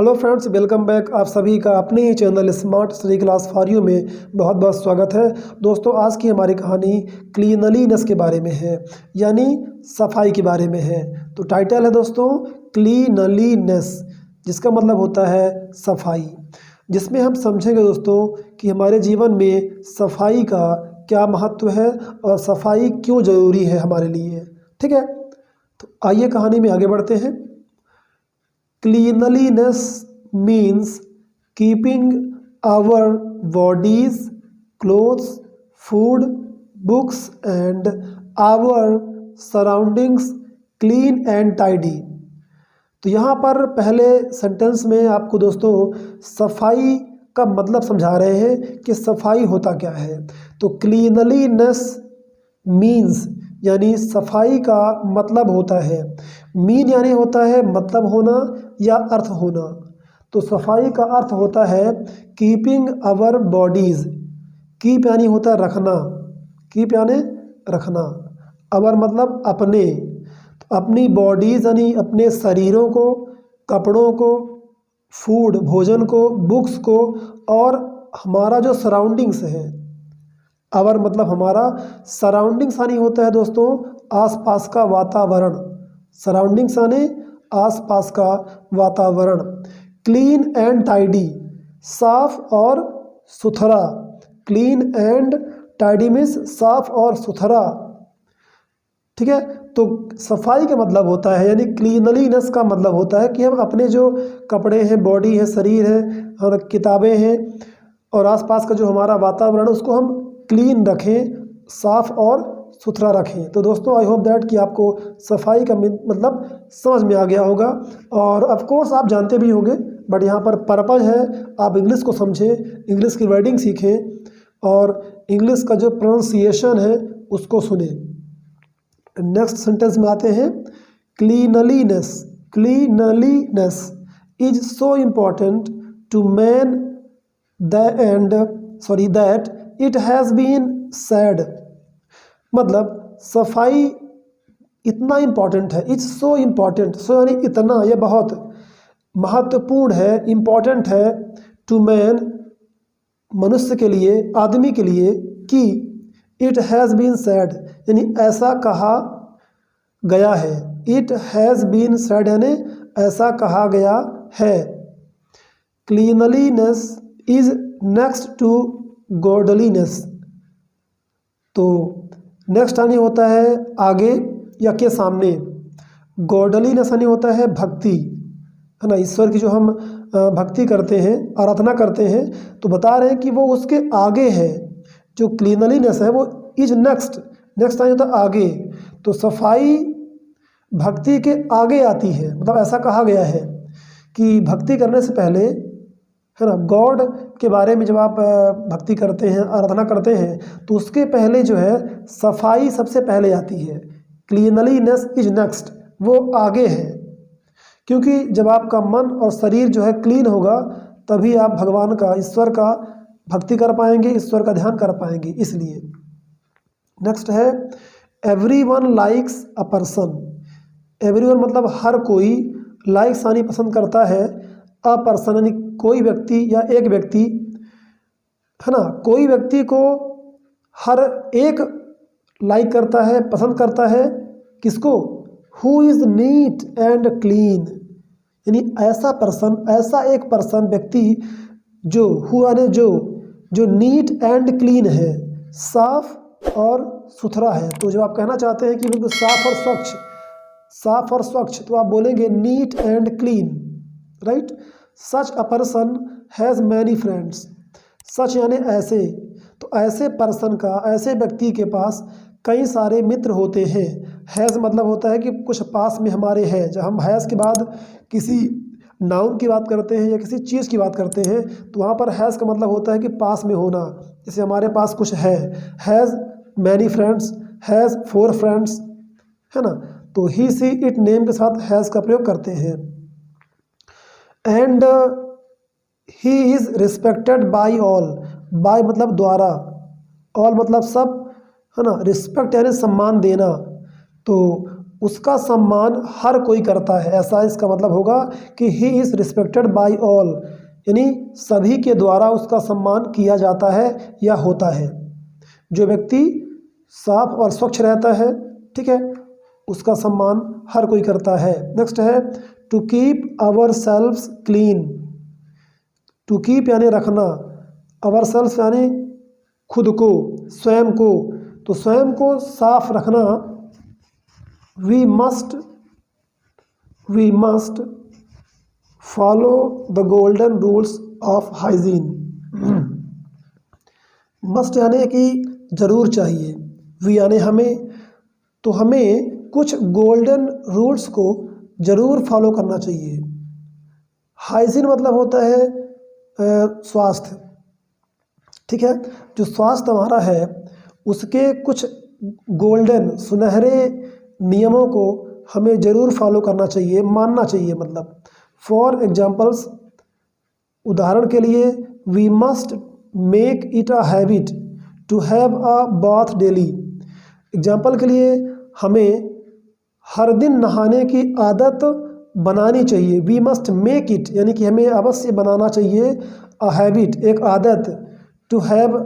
Hello friends, welcome back. आप सभी का अपने ही channel smart study class for you में बहुत बहुत स्वागत है। दोस्तों, आज की हमारी कहानी क्लीनलीनेस के बारे में है, यानी सफाई के बारे में है। तो टाइटल है दोस्तों क्लीनलीनेस, जिसका मतलब होता है सफाई, जिसमें हम समझेंगे दोस्तों कि हमारे जीवन में सफाई का क्या महत्व है और सफाई क्यों ज़रूरी है हमारे लिए। ठीक है, तो आइए कहानी में आगे बढ़ते हैं। Cleanliness means keeping our bodies, clothes, food, books and our surroundings clean and tidy। तो यहाँ पर पहले सेंटेंस में आपको दोस्तों सफाई का मतलब समझा रहे हैं कि सफाई होता क्या है। तो क्लीनलीनेस मीन्स यानी सफाई का मतलब होता है, मीन यानी होता है मतलब होना या अर्थ होना। तो सफाई का अर्थ होता है कीपिंग आवर बॉडीज़। कीप यानी होता है रखना, कीप यानी रखना, आवर मतलब अपने, तो अपनी बॉडीज़ यानी अपने शरीरों को, कपड़ों को, फूड भोजन को, बुक्स को और हमारा जो सराउंडिंग्स है। आवर मतलब हमारा, सराउंडिंग्स यानी होता है दोस्तों आसपास का वातावरण, सराउंडिंग्स यानी आसपास का वातावरण। क्लीन एंड टाइडी, साफ और सुथरा। क्लीन एंड टाइडी मीन्स साफ और सुथरा। ठीक है, तो सफाई का मतलब होता है यानी क्लीनलीनेस का मतलब होता है कि हम अपने जो कपड़े हैं, बॉडी है, शरीर है और किताबें हैं और आसपास का जो हमारा वातावरण है उसको हम क्लीन रखें, साफ और सुथरा रखें। तो दोस्तों आई होप दैट कि आपको सफाई का मतलब समझ में आ गया होगा। और ऑफ कोर्स आप जानते भी होंगे, बट यहाँ पर पर्पज़ है आप इंग्लिश को समझें, इंग्लिश की वर्डिंग सीखें और इंग्लिश का जो प्रोनाउंसिएशन है उसको सुने। नेक्स्ट सेंटेंस में आते हैं। Cleanliness, cleanliness is so important to man that it has been said. मतलब सफाई इतना इम्पॉर्टेंट है, इट्स सो इम्पॉर्टेंट, सो यानी इतना, यह बहुत महत्वपूर्ण है, इम्पॉर्टेंट है टू मैन मनुष्य के लिए, आदमी के लिए, कि इट हैज़ बीन सैड यानी ऐसा कहा गया है। इट हैज़ बीन सैड यानी ऐसा कहा गया है। Cleanliness is next to godliness. तो नेक्स्ट यानी होता है आगे या के सामने, गॉडलीनेस यानी होता है भक्ति, है ना। ईश्वर की जो हम भक्ति करते हैं, आराधना करते हैं, तो बता रहे हैं कि वो उसके आगे है। जो क्लीनलीनेस है वो इज नेक्स्ट, नेक्स्ट यानी होता है आगे। तो सफाई भक्ति के आगे आती है, मतलब ऐसा कहा गया है कि भक्ति करने से पहले, है ना, गॉड के बारे में जब आप भक्ति करते हैं, आराधना करते हैं, तो उसके पहले जो है सफाई सबसे पहले आती है। क्लीनलीनेस इज नेक्स्ट, वो आगे है, क्योंकि जब आपका मन और शरीर जो है क्लीन होगा तभी आप भगवान का, ईश्वर का भक्ति कर पाएंगे, ईश्वर का ध्यान कर पाएंगे। इसलिए नेक्स्ट है everyone likes a person. Everyone मतलब हर कोई, लाइक्स यानी पसंद करता है, अ पर्सन यानी कोई व्यक्ति या एक व्यक्ति, है ना। कोई व्यक्ति को हर एक लाइक करता है, पसंद करता है, किसको? Who is NEET and clean, यानी ऐसा पर्सन, ऐसा एक पर्सन, व्यक्ति जो, हु यानी जो नीट एंड क्लीन है, साफ और सुथरा है। तो जब आप कहना चाहते हैं कि बिल्कुल साफ और स्वच्छ, साफ और स्वच्छ, तो आप बोलेंगे neat and clean, right. Such a person has many friends. Such यानी ऐसे, तो ऐसे पर्सन का, ऐसे व्यक्ति के पास कई सारे मित्र होते हैं। हैज़ मतलब होता है कि कुछ पास में हमारे हैं। जब हम हैज़ के बाद किसी नाउन की बात करते हैं या किसी चीज़ की बात करते हैं तो वहाँ पर हैज़ का मतलब होता है कि पास में होना, जैसे हमारे पास कुछ है। Has many friends, has 4 friends, है ना। तो ही सी इट नेम के साथ हैज़ का प्रयोग करते हैं। And he is respected by all. By मतलब द्वारा, ऑल मतलब सब, है ना। रिस्पेक्ट यानी सम्मान देना। तो उसका सम्मान हर कोई करता है, ऐसा इसका मतलब होगा कि ही इज़ रिस्पेक्टेड बाय ऑल, यानी सभी के द्वारा उसका सम्मान किया जाता है या होता है। जो व्यक्ति साफ और स्वच्छ रहता है, ठीक है, उसका सम्मान हर कोई करता है। नेक्स्ट है to keep ourselves clean. To keep यानी रखना, आवर सेल्व्स यानी खुद को, स्वयं को, तो स्वयं को साफ रखना। We must follow the golden rules of hygiene. Must यानी कि जरूर चाहिए, वी यानी हमें, तो हमें कुछ गोल्डन रूल्स को जरूर फॉलो करना चाहिए। हाइजीन मतलब होता है स्वास्थ्य, ठीक है। जो स्वास्थ्य हमारा है उसके कुछ गोल्डन सुनहरे नियमों को हमें ज़रूर फॉलो करना चाहिए, मानना चाहिए मतलब। फॉर एग्जाम्पल्स, उदाहरण के लिए, we must make it a habit to have a bath daily. Example के लिए, हमें हर दिन नहाने की आदत बनानी चाहिए। वी मस्ट मेक इट यानी कि हमें अवश्य बनाना चाहिए, अ हैबिट एक आदत, टू हैव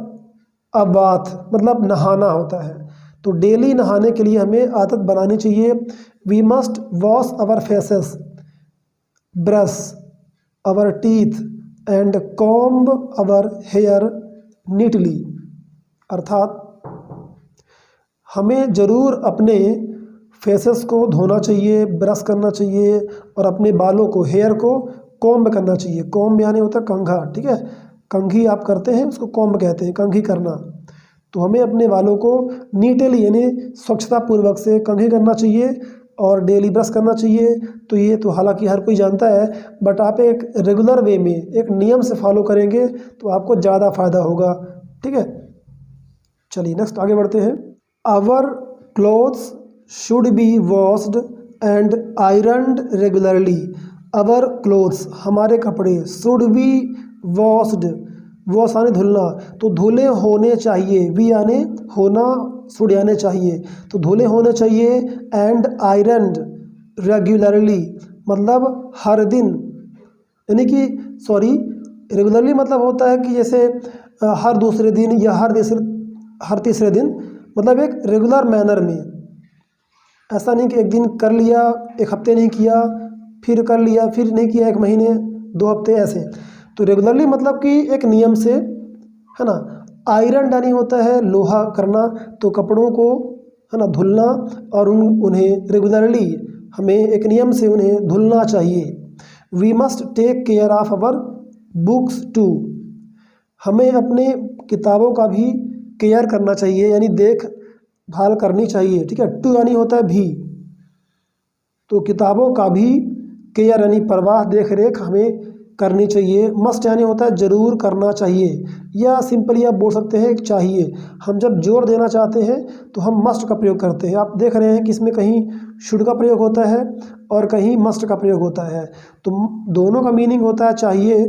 अ बाथ मतलब नहाना होता है, तो डेली नहाने के लिए हमें आदत बनानी चाहिए। We must wash our faces, brush our teeth and comb our hair neatly, अर्थात हमें ज़रूर अपने फेसेस को धोना चाहिए, ब्रश करना चाहिए और अपने बालों को, हेयर को कॉम्ब करना चाहिए। कॉम्ब यानी होता है कंघा, ठीक है, कंघी आप करते हैं उसको कॉम्ब कहते हैं, कंघी करना। तो हमें अपने बालों को नीटली यानी स्वच्छता पूर्वक से कंघी करना चाहिए और डेली ब्रश करना चाहिए। तो ये तो हालांकि हर कोई जानता है, बट आप एक रेगुलर वे में एक नियम से फॉलो करेंगे तो आपको ज़्यादा फायदा होगा, ठीक है। चलिए नेक्स्ट आगे बढ़ते हैं। Our clothes should be washed and ironed regularly. Our clothes हमारे कपड़े, शुड बी वॉश्ड, वॉश यानी धुलना, तो धुले होने चाहिए, वी यानी होना, शुड यानी चाहिए, तो धुले होने चाहिए। एंड आयरन्ड रेगुलरली मतलब हर दिन, यानी कि सॉरी, रेगुलरली मतलब होता है कि जैसे हर दूसरे दिन या हर तीसरे दिन, मतलब एक रेगुलर मैनर में। ऐसा नहीं कि एक दिन कर लिया, एक हफ्ते नहीं किया, फिर कर लिया, फिर नहीं किया, एक महीने, 2 हफ्ते, ऐसे। तो रेगुलरली मतलब कि एक नियम से, है ना। आयरन यानी होता है लोहा करना, तो कपड़ों को, है ना, धुलना और उन्हें रेगुलरली हमें एक नियम से उन्हें धुलना चाहिए। We must take care of our books too, हमें अपने किताबों का भी केयर करना चाहिए, यानी देखभाल करनी चाहिए, ठीक है। टू यानी होता है भी, तो किताबों का भी केयर यानी परवाह, देख रेख हमें करनी चाहिए। मस्ट यानी होता है ज़रूर करना चाहिए, या सिंपली आप बोल सकते हैं चाहिए। हम जब जोर देना चाहते हैं तो हम मस्ट का प्रयोग करते हैं। आप देख रहे हैं कि इसमें कहीं शुड का प्रयोग होता है और कहीं मस्ट का प्रयोग होता है, तो दोनों का मीनिंग होता है चाहिए,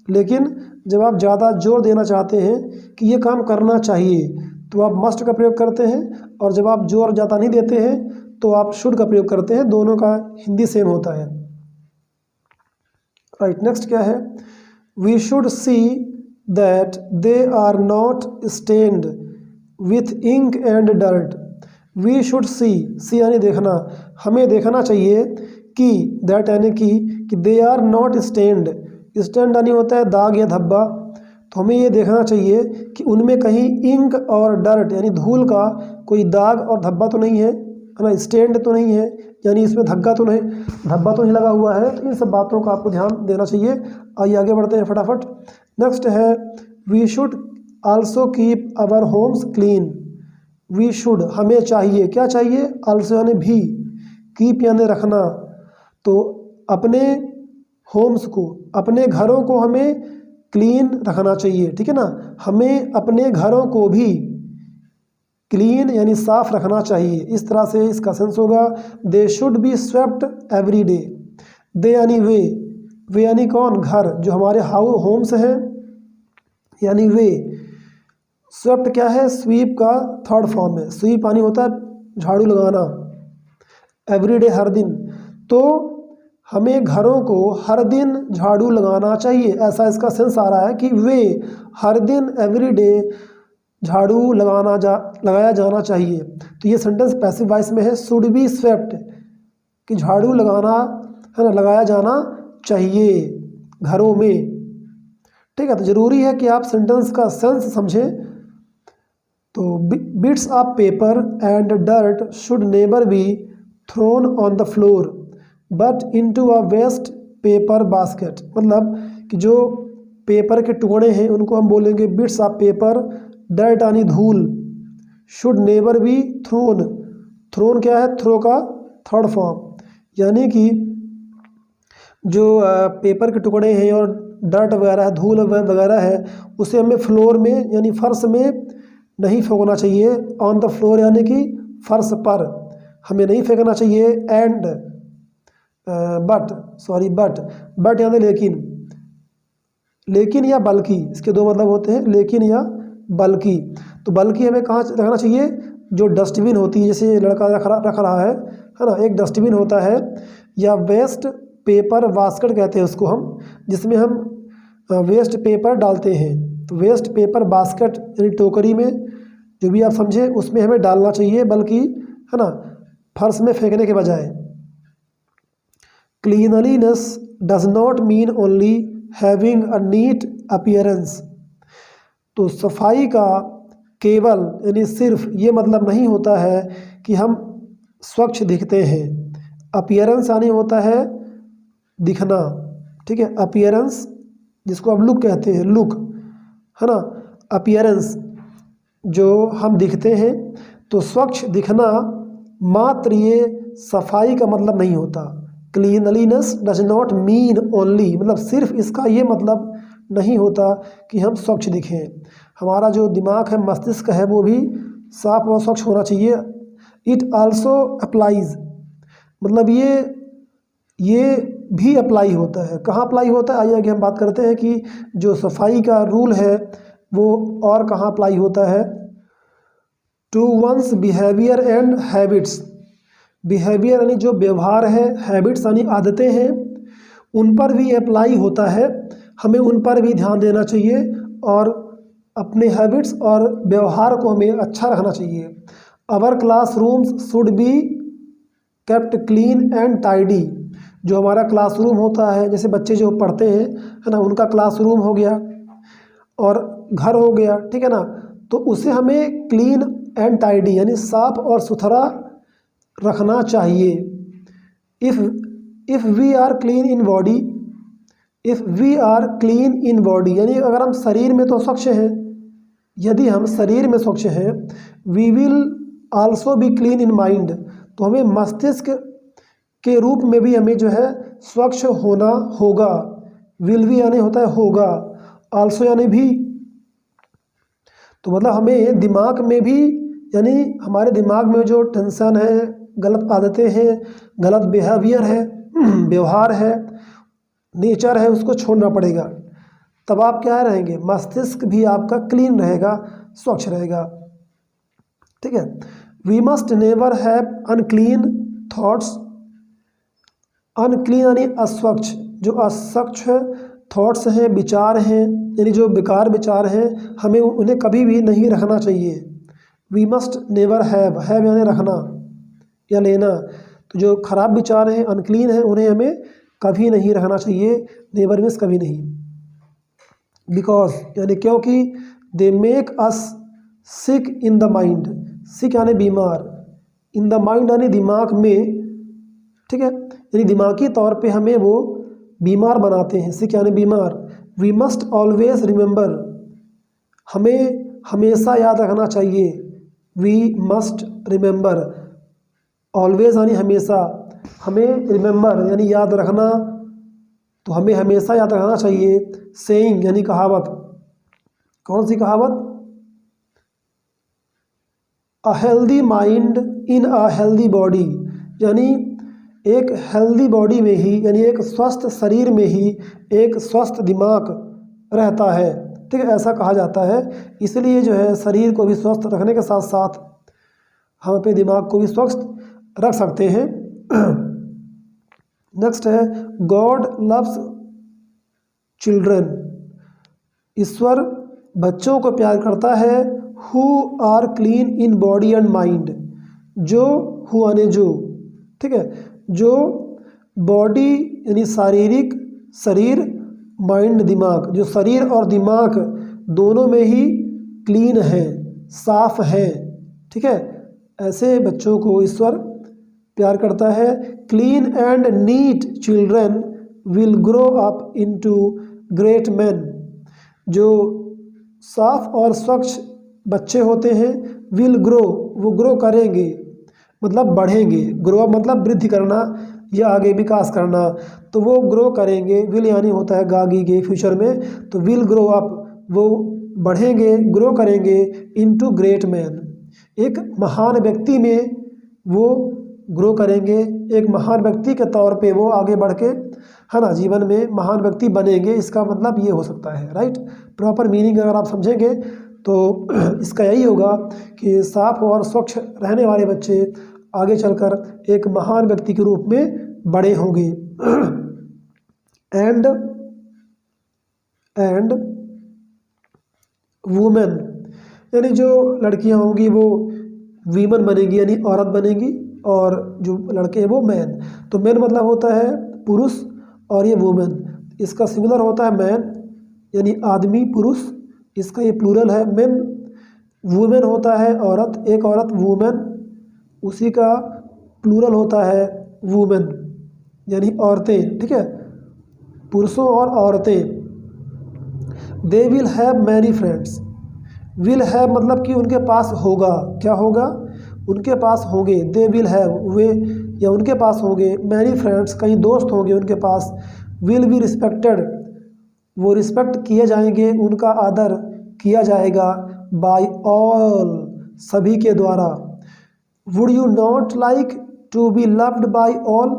लेकिन जब आप ज़्यादा जोर देना चाहते हैं कि ये काम करना चाहिए तो आप मस्ट का प्रयोग करते हैं, और जब आप जोर ज़्यादा नहीं देते हैं तो आप शुड का प्रयोग करते हैं। दोनों का हिंदी सेम होता है, राइट। नेक्स्ट क्या है, we should see that they are not stained with ink and dirt. We should see यानी देखना, हमें देखना चाहिए कि, दैट यानी कि they are not stained, stained यानी होता है दाग या धब्बा, तो हमें ये देखना चाहिए कि उनमें कहीं इंक और डर्ट यानी धूल का कोई दाग और धब्बा तो नहीं है ना, स्टेन्ड तो नहीं है, यानी इसमें धब्बा तो नहीं लगा हुआ है। तो इन सब बातों का आपको ध्यान देना चाहिए। आइए आगे बढ़ते हैं फटाफट। नेक्स्ट है, we should also keep our homes clean. We should हमें चाहिए, क्या चाहिए, आल्सो यानी भी, कीप यानी रखना, तो अपने होम्स को, अपने घरों को हमें क्लीन रखना चाहिए, ठीक है ना। हमें अपने घरों को भी क्लीन यानी साफ रखना चाहिए। इस तरह से इसका सेंस होगा, they should be swept every day. They यानी वे यानी कौन, घर, जो हमारे होम्स हैं, यानी वे। स्वेप्ट क्या है, स्वीप का थर्ड फॉर्म है, स्वीप यानी होता है झाड़ू लगाना, एवरीडे हर दिन, तो हमें घरों को हर दिन झाड़ू लगाना चाहिए, ऐसा इसका सेंस आ रहा है कि वे हर दिन एवरीडे झाड़ू लगाया जाना चाहिए। तो ये सेंटेंस पैसिव वॉइस में है, शुड बी स्वेप्ट, कि झाड़ू लगाना है ना, लगाया जाना चाहिए घरों में। ठीक है, तो ज़रूरी है कि आप सेंटेंस का सेंस समझें। तो bits of paper and dirt should never be thrown on the floor but into a waste paper basket, मतलब कि जो पेपर के टुकड़े हैं उनको हम बोलेंगे बिट्स ऑफ पेपर, डर्ट यानी धूल, should never be thrown, thrown क्या है, थ्रो का थर्ड फॉर्म, यानी कि जो पेपर के टुकड़े हैं और डर्ट वगैरह है, धूल वगैरह है, उसे हमें फ्लोर में यानी फर्श में नहीं फेंकना चाहिए। ऑन द फ्लोर यानी कि फर्श पर हमें नहीं फेंकना चाहिए। एंड बट यानी लेकिन या बल्कि, इसके दो मतलब होते हैं, लेकिन या बल्कि। तो बल्कि हमें कहाँ रखना चाहिए, जो डस्टबिन होती है, जैसे लड़का रख रहा है ना, एक डस्टबिन होता है, या वेस्ट पेपर बास्केट कहते हैं उसको हम, जिसमें हम वेस्ट पेपर डालते हैं। तो वेस्ट पेपर बास्केट यानी टोकरी में, जो भी आप समझे, उसमें हमें डालना चाहिए, बल्कि है ना, फर्श में फेंकने के बजाय। Cleanliness does not mean only having a neat appearance, तो सफाई का केवल यानी सिर्फ ये मतलब नहीं होता है कि हम स्वच्छ दिखते हैं। अपीयरेंस यानी होता है दिखना, ठीक है, अपीयरेंस जिसको आप लुक कहते हैं, लुक है ना, अपीयरेंस जो हम दिखते हैं। तो स्वच्छ दिखना मात्र ये सफाई का मतलब नहीं होता। Cleanliness does not mean only, मतलब सिर्फ इसका ये मतलब नहीं होता कि हम स्वच्छ दिखें। हमारा जो दिमाग है, मस्तिष्क है, वो भी साफ और स्वच्छ होना चाहिए। इट आल्सो अप्लाइज, मतलब ये भी अप्लाई होता है। कहाँ अप्लाई होता है, आइए आगे हम बात करते हैं कि जो सफाई का रूल है वो और कहाँ अप्लाई होता है। To one's behaviour and habits, behaviour यानी जो व्यवहार है, हैबिट्स यानी आदतें हैं, उन पर भी अप्लाई होता है। हमें उन पर भी ध्यान देना चाहिए और अपने हैबिट्स और व्यवहार को हमें अच्छा रखना चाहिए। Our classrooms should be kept clean and tidy, जो हमारा क्लासरूम होता है, जैसे बच्चे जो पढ़ते हैं है ना, उनका क्लासरूम हो गया और घर हो गया, ठीक है ना, तो उसे हमें क्लीन एंड टाइडी यानी साफ और सुथरा रखना चाहिए। If we are clean in body, if we are clean in body यानी अगर हम शरीर में तो स्वच्छ हैं, यदि हम शरीर में स्वच्छ हैं, we will also be clean in mind, तो हमें मस्तिष्क के रूप में भी हमें जो है स्वच्छ होना होगा। विल भी यानी होता है होगा, आल्सो यानी भी, तो मतलब हमें दिमाग में भी, यानी हमारे दिमाग में जो टेंशन है, गलत आदतें हैं, गलत बिहेवियर है, व्यवहार है, नेचर है, उसको छोड़ना पड़ेगा। तब आप क्या रहेंगे, मस्तिष्क भी आपका क्लीन रहेगा, स्वच्छ रहेगा, ठीक है। We must never have unclean thoughts, unclean यानी अस्वच्छ, जो अस्वच्छ थॉट्स हैं, विचार हैं, यानी जो बेकार विचार हैं, हमें उन्हें कभी भी नहीं रखना चाहिए। वी मस्ट नेवर हैव यानी रखना या लेना, तो जो खराब विचार हैं, अनक्लीन हैं, उन्हें हमें कभी नहीं रखना चाहिए। नेवर मीन्स कभी नहीं, बिकॉज यानी क्योंकि they make us sick in the mind, sick यानी बीमार, इन द माइंड यानी दिमाग में, ठीक है, यानी दिमागी तौर पे हमें वो बीमार बनाते हैं, सिक यानी बीमार। वी मस्ट ऑलवेज रिमेंबर, हमें हमेशा याद रखना चाहिए। वी मस्ट रिमेंबर, ऑलवेज यानी हमेशा, हमें रिमेंबर यानी याद रखना, तो हमें हमेशा याद रखना चाहिए। सेइंग यानी कहावत, कौन सी कहावत, a healthy mind in a healthy body, यानी एक हेल्दी बॉडी में ही, यानी एक स्वस्थ शरीर में ही एक स्वस्थ दिमाग रहता है, ठीक है, ऐसा कहा जाता है। इसलिए जो है शरीर को भी स्वस्थ रखने के साथ साथ हम अपने दिमाग को भी स्वस्थ रख सकते हैं। नेक्स्ट है गॉड लव्स चिल्ड्रन। ईश्वर बच्चों को प्यार करता है who are clean in body and mind. जो हु आने जो, ठीक है, जो बॉडी यानी शारीरिक शरीर, माइंड दिमाग, जो शरीर और दिमाग दोनों में ही क्लीन है, साफ है, ठीक है, ऐसे बच्चों को ईश्वर प्यार करता है। Clean and neat children will grow up into great man. जो साफ और स्वच्छ बच्चे होते हैं, विल ग्रो, वो ग्रो करेंगे मतलब बढ़ेंगे, ग्रो अप मतलब वृद्धि करना या आगे विकास करना, तो वो ग्रो करेंगे। विल यानी होता है गागी के फ्यूचर में, तो विल ग्रो अप वो बढ़ेंगे, ग्रो करेंगे इनटू ग्रेट मैन, एक महान व्यक्ति में वो ग्रो करेंगे, एक महान व्यक्ति के तौर पे वो आगे बढ़ के, है ना, जीवन में महान व्यक्ति बनेंगे। इसका मतलब ये हो सकता है, राइट। प्रॉपर मीनिंग अगर आप समझेंगे तो इसका यही होगा कि साफ और स्वच्छ रहने वाले बच्चे आगे चलकर एक महान व्यक्ति के रूप में बड़े होंगे। एंड वुमेन, यानी जो लड़कियां होंगी वो वीमन बनेगी यानी औरत बनेगी, और जो लड़के हैं वो मैन। तो मैन मतलब होता है पुरुष, और ये वुमेन, इसका सिंगुलर होता है मैन यानी आदमी पुरुष, इसका ये प्लूरल है मैन। वुमेन होता है औरत, एक औरत वुमेन, उसी का प्लूरल होता है वुमेन यानी औरतें, ठीक है, पुरुषों और औरतें। They will have many friends. Will have मतलब कि उनके पास होगा, क्या होगा, उनके पास होंगे। दे विल हैव, वे या उनके पास होंगे, मैनी फ्रेंड्स, कई दोस्त होंगे उनके पास। विल बी रिस्पेक्टेड, वो रिस्पेक्ट किए जाएंगे, उनका आदर किया जाएगा। बाय ऑल, सभी के द्वारा। Would you not like to be loved by all.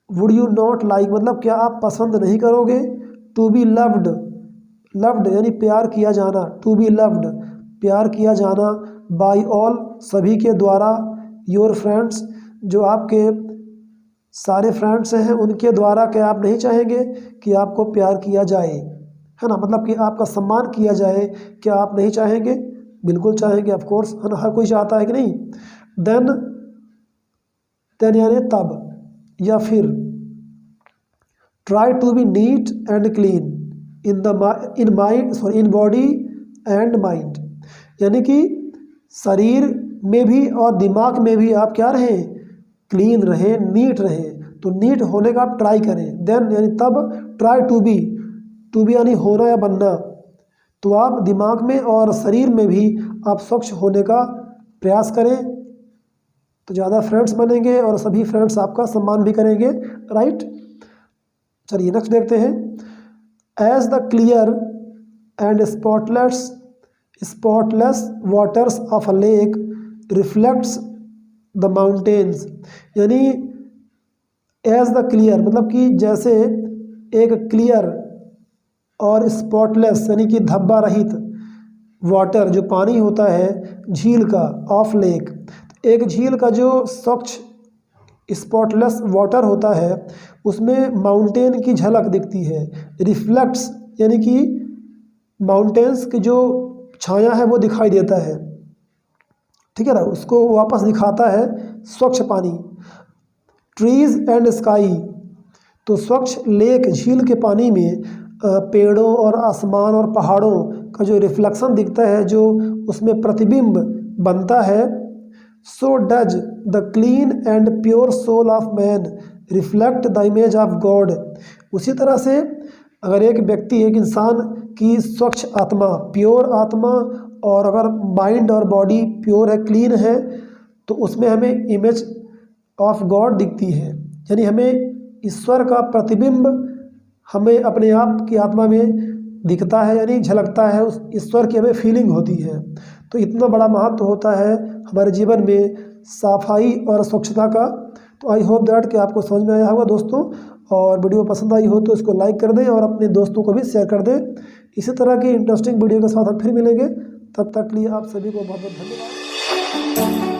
Would you not like मतलब क्या आप पसंद नहीं करोगे, टू बी लव्ड, लव्ड यानी प्यार किया जाना, टू बी लव्ड प्यार किया जाना, बाय ऑल सभी के द्वारा, योर फ्रेंड्स जो आपके सारे फ्रेंड्स हैं उनके द्वारा, क्या आप नहीं चाहेंगे कि आपको प्यार किया जाए, है ना, मतलब कि आपका सम्मान किया जाए, क्या आप नहीं चाहेंगे, बिल्कुल चाहेंगे, ऑफ कोर्स, है ना, हर कोई चाहता है कि नहीं। देन यानी तब या फिर। Try to be neat and clean in body and mind, यानी कि शरीर में भी और दिमाग में भी आप क्या रहें, क्लीन रहें, नीट रहें। तो नीट होने का आप ट्राई करें। देन यानी तब, ट्राई टू बी यानी होना या बनना, तो आप दिमाग में और शरीर में भी आप स्वच्छ होने का प्रयास करें, तो ज़्यादा फ्रेंड्स बनेंगे और सभी फ्रेंड्स आपका सम्मान भी करेंगे, राइट। चलिए नेक्स्ट देखते हैं। As the clear and spotless waters of a lake reflects the mountains, यानी एज द क्लियर मतलब कि जैसे एक क्लियर और स्पॉटलेस यानी कि धब्बा रहित वाटर जो पानी होता है झील का, ऑफ लेक, एक झील का जो स्वच्छ स्पॉटलेस वाटर होता है उसमें माउंटेन की झलक दिखती है। रिफ्लेक्ट्स यानी कि माउंटेन्स की जो छाया है वो दिखाई देता है, ठीक है ना, उसको वापस दिखाता है स्वच्छ पानी। ट्रीज एंड स्काई, तो स्वच्छ लेक झील के पानी में पेड़ों और आसमान और पहाड़ों का जो रिफ्लेक्शन दिखता है, जो उसमें प्रतिबिंब बनता है। So does the clean and pure soul of man reflect the image of God, उसी तरह से अगर एक व्यक्ति, एक इंसान की स्वच्छ आत्मा, प्योर आत्मा, और अगर माइंड और बॉडी प्योर है, क्लीन है, तो उसमें हमें इमेज ऑफ गॉड दिखती है, यानी हमें ईश्वर का प्रतिबिंब हमें अपने आप की आत्मा में दिखता है, यानी झलकता है, उस ईश्वर की हमें फीलिंग होती है। तो इतना बड़ा महत्व होता है हमारे जीवन में सफाई और स्वच्छता का। तो आई होप दैट कि आपको समझ में आया होगा दोस्तों, और वीडियो पसंद आई हो तो इसको लाइक कर दें और अपने दोस्तों को भी शेयर कर दें। इसी तरह की इंटरेस्टिंग वीडियो के साथ हम फिर मिलेंगे, तब तक के लिए आप सभी को बहुत बहुत धन्यवाद।